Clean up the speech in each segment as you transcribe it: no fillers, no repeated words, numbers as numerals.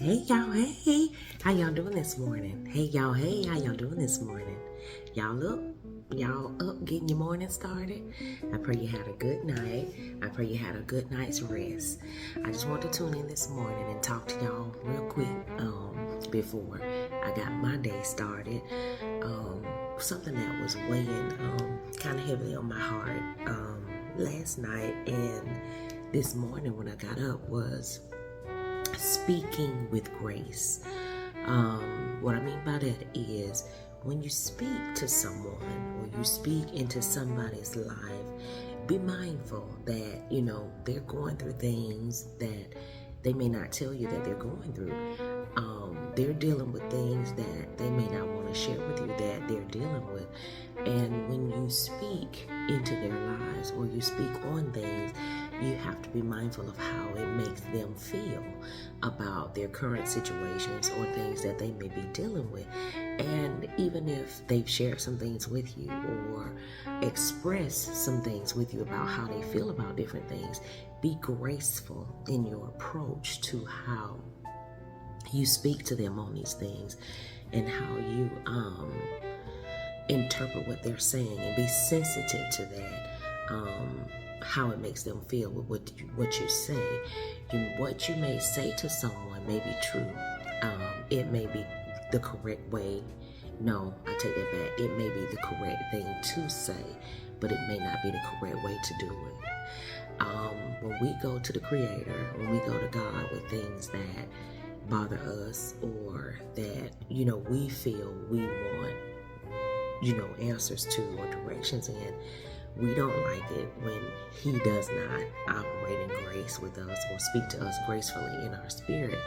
Hey y'all, hey, how y'all doing this morning? Hey y'all, hey, how y'all doing this morning? Y'all up? Y'all up getting your morning started? I pray you had a good night. I pray you had a good night's rest. I just want to tune in this morning and talk to y'all real quick before I got my day started. Something that was weighing kind of heavily on my heart last night and this morning when I got up was speaking with grace. What I mean by that is when you speak to someone or you speak into somebody's life, be mindful that, they're going through things that they may not tell you that they're going through. They're dealing with things that they may not want to share with you that they're dealing with. And when you speak into their lives or you speak on things, you have to be mindful of how it makes them feel about their current situations or things that they may be dealing with. And even if they've shared some things with you or expressed some things with you about how they feel about different things, be graceful in your approach to how you speak to them on these things and how you interpret what they're saying, and be sensitive to that, how it makes them feel with what you say. What you may say to someone may be true. It may be the correct way. No, I take that back. It may be the correct thing to say, but it may not be the correct way to do it. When we go to the Creator, when we go to God with things that bother us or that, we feel we want, answers to or directions in, we don't like it when He does not operate in grace with us or speak to us gracefully in our spirit.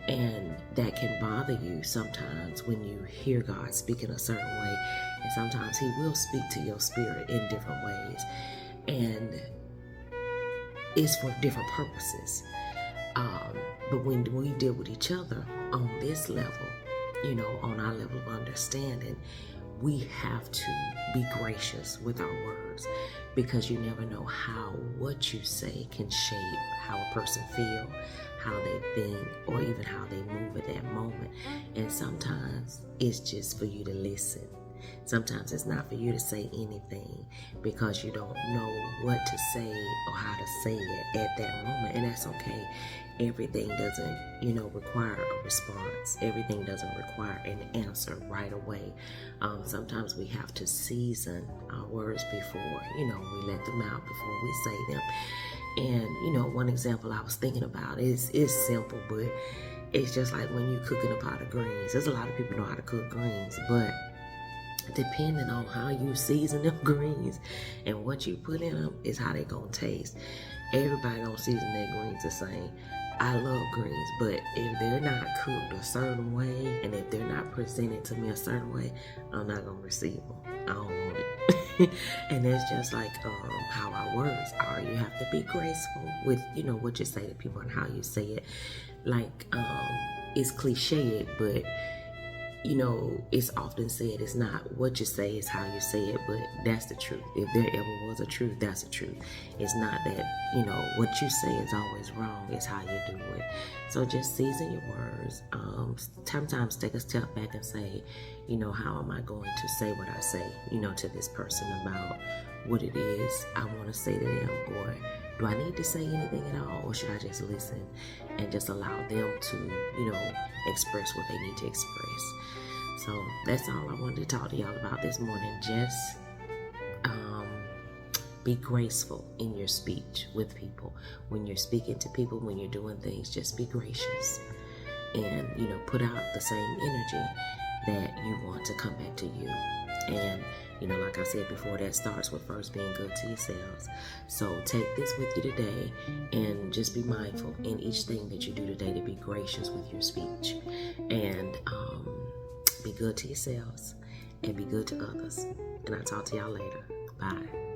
And that can bother you sometimes when you hear God speak in a certain way. And sometimes He will speak to your spirit in different ways. And it's for different purposes. But when we deal with each other on this level, on our level of understanding, we have to be gracious with our words, because you never know how what you say can shape how a person feels, how they think, or even how they move at that moment. And sometimes it's just for you to listen. Sometimes it's not for you to say anything because you don't know what to say or how to say it at that moment, and that's okay. Everything doesn't, require a response. Everything doesn't require an answer right away. Sometimes we have to season our words before, we let them out before we say them. And, one example I was thinking about is simple, but it's just like when you're cooking a pot of greens. There's a lot of people know how to cook greens, but depending on how you season them greens and what you put in them is how they gonna taste. Everybody don't season their greens the same. I love greens, but if they're not cooked a certain way and if they're not presented to me a certain way, I'm not gonna receive them. I don't want it. And that's just like how our words are. You have to be graceful with what you say to people and how you say it. Like it's cliched, but it's often said it's not what you say, it's how you say it, but that's the truth. If there ever was a truth, that's the truth. It's not that, what you say is always wrong, it's how you do it. So just season your words. Sometimes take a step back and say, how am I going to say what I say, to this person about what it is I want to say to them, or do I need to say anything at all, or should I just listen and just allow them to, express what they need to express? So that's all I wanted to talk to y'all about this morning. Just be graceful in your speech with people. When you're speaking to people, when you're doing things, just be gracious and, put out the same energy that you want to come back to you. And, like I said before, that starts with first being good to yourselves. So take this with you today and just be mindful in each thing that you do today to be gracious with your speech. And be good to yourselves and be good to others. And I'll talk to y'all later. Bye.